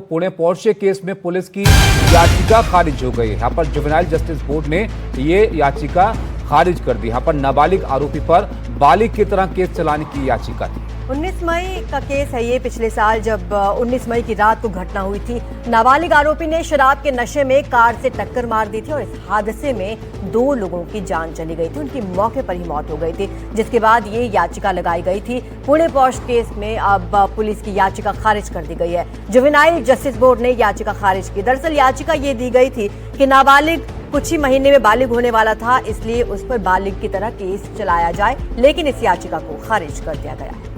Pune Porsche case में police की याचिका खारिज हो गई। यहाँ पर जुवेनाइल जस्टिस बोर्ड ने ये याचिका खारिज कर दी। यहाँ पर नाबालिग आरोपी पर बालिग की तरह केस चलाने की याचिका थी। 19 मई का केस है ये। पिछले साल जब 19 मई की रात को घटना हुई थी, नाबालिग आरोपी ने शराब के नशे में कार से टक्कर मार दी थी और इस हादसे में 2 लोगों की जान चली गई थी। उनकी मौके पर ही मौत हो गई थी, जिसके बाद ये याचिका लगाई गई थी। पुणे पॉश केस में अब पुलिस की याचिका खारिज कर दी गई है। जुवेनाइल जस्टिस बोर्ड ने याचिका खारिज की। दरअसल याचिका ये दी गई थी कि नाबालिग कुछ ही महीने में बालिग होने वाला था, इसलिए उस पर बालिग की तरह केस चलाया जाए, लेकिन इस याचिका को खारिज कर दिया गया है।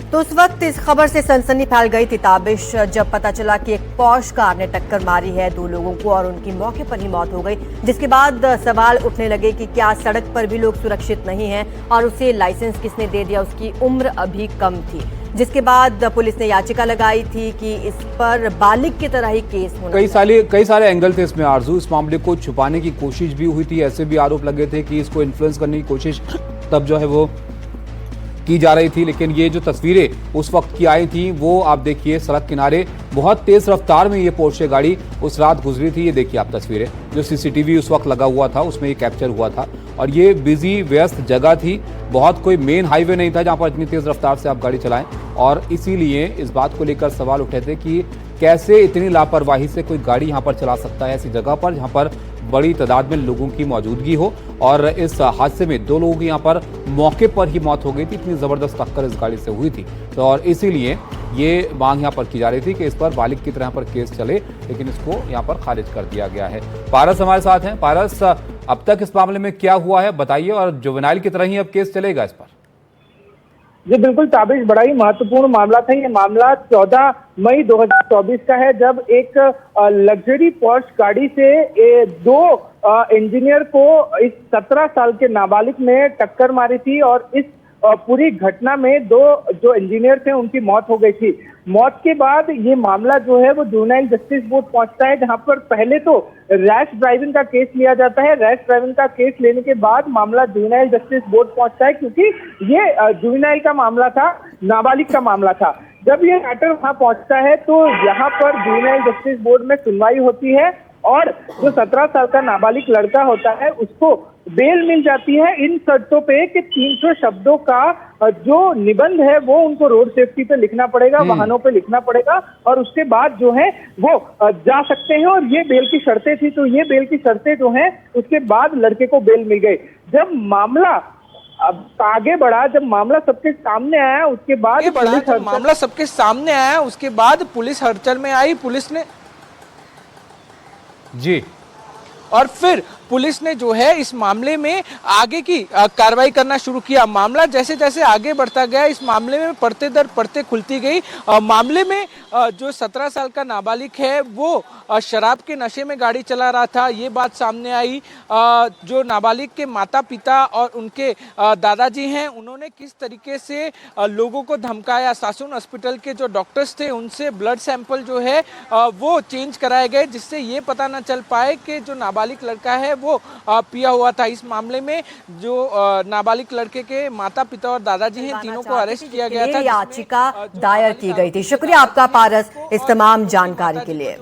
तो उस वक्त इस खबर से सनसनी फैल गई थी ताबिश, जब पता चला कि एक पॉश कार ने टक्कर मारी है 2 लोगों को और उनकी मौके पर ही मौत हो गई। जिसके बाद सवाल उठने लगे कि क्या सड़क पर भी लोग सुरक्षित नहीं हैं और उसे लाइसेंस किसने दे दिया, उसकी उम्र अभी कम थी। जिसके बाद पुलिस ने याचिका लगाई थी कि इस पर बालिग की तरह ही केस होना। कई सारे एंगल थे इसमें आरजू। इस मामले को छुपाने की कोशिश भी हुई थी। ऐसे भी आरोप लगे थे कि इसको इन्फ्लुएंस करने की कोशिश तब जो है वो की जा रही थी। लेकिन ये जो तस्वीरें उस वक्त की आई थी वो आप देखिए, सड़क किनारे बहुत तेज रफ्तार में ये पोर्शे गाड़ी उस रात गुजरी थी। ये देखिए आप तस्वीरें, जो सीसीटीवी उस वक्त लगा हुआ था उसमें ये कैप्चर हुआ था। और ये बिजी व्यस्त जगह थी, बहुत कोई मेन हाईवे नहीं था जहां पर इतनी तेज रफ्तार से आप गाड़ी चलाएं। और इसीलिए इस बात को लेकर सवाल उठे थे कि कैसे इतनी लापरवाही से कोई गाड़ी यहां पर चला सकता है ऐसी जगह पर जहां पर बड़ी तादाद में लोगों की मौजूदगी हो। और इस हादसे में 2 लोगों की यहाँ पर मौके पर ही मौत हो गई थी। इतनी जबरदस्त टक्कर इस गाड़ी से हुई थी। तो और इसीलिए ये मांग यहाँ पर की जा रही थी कि इस पर बालिग की तरह पर केस चले, लेकिन इसको यहाँ पर खारिज कर दिया गया है। पारस हमारे साथ हैं। पारस, अब तक इस मामले में क्या हुआ है बताइए, और जुवेनाइल की तरह ही अब केस चलेगा इस पर? जी बिल्कुल ताबिश, बड़ा ही महत्वपूर्ण मामला था। ये मामला 14 मई 2024 का है, जब एक लग्जरी पॉर्श गाड़ी से 2 इंजीनियर को इस 17 साल के नाबालिग ने टक्कर मारी थी। और इस पूरी घटना में 2 जो इंजीनियर थे उनकी मौत हो गई थी। मौत के बाद ये मामला जो है वो जुवेनाइल जस्टिस बोर्ड पहुंचता है, जहां पर पहले तो रैश ड्राइविंग का केस लिया जाता है। रैश ड्राइविंग का केस लेने के बाद मामला जुवेनाइल जस्टिस बोर्ड पहुंचता है, क्योंकि ये जुवेनाइल का मामला था, नाबालिग का मामला था। जब ये मैटर वहां पहुंचता है तो यहाँ पर जुवेनाइल जस्टिस बोर्ड में सुनवाई होती है और जो 17 साल का नाबालिग लड़का होता है उसको बेल मिल जाती है, इन शर्तों पे कि 300 शब्दों का जो निबंध है वो उनको रोड सेफ्टी पे लिखना पड़ेगा, वाहनों पे लिखना पड़ेगा, और उसके बाद जो है वो जा सकते हैं। और ये बेल की शर्तें थी, तो ये बेल की शर्तें जो हैं उसके बाद लड़के को बेल मिल गई। जब मामला अब आगे बढ़ा, जब मामला सबके सामने आया उसके बाद पुलिस हड़चल में आई। पुलिस ने जी, और फिर पुलिस ने जो है इस मामले में आगे की कार्रवाई करना शुरू किया। मामला जैसे जैसे आगे बढ़ता गया, इस मामले में परते दर परते खुलती गई। मामले में जो 17 साल का नाबालिग है वो शराब के नशे में गाड़ी चला रहा था, ये बात सामने आई। जो नाबालिग के माता पिता और उनके दादाजी हैं, उन्होंने किस तरीके से लोगों को धमकाया। सासुन हॉस्पिटल के जो डॉक्टर्स थे उनसे ब्लड सैंपल जो है वो चेंज कराए गए, जिससे ये पता न चल पाए कि जो नाबालिग लड़का है वो पिया हुआ था। इस मामले में जो नाबालिग लड़के के माता पिता और दादाजी हैं, तीनों को अरेस्ट किया गया था। याचिका दायर की गई थी। शुक्रिया आपका पारस इस तमाम जानकारी के लिए।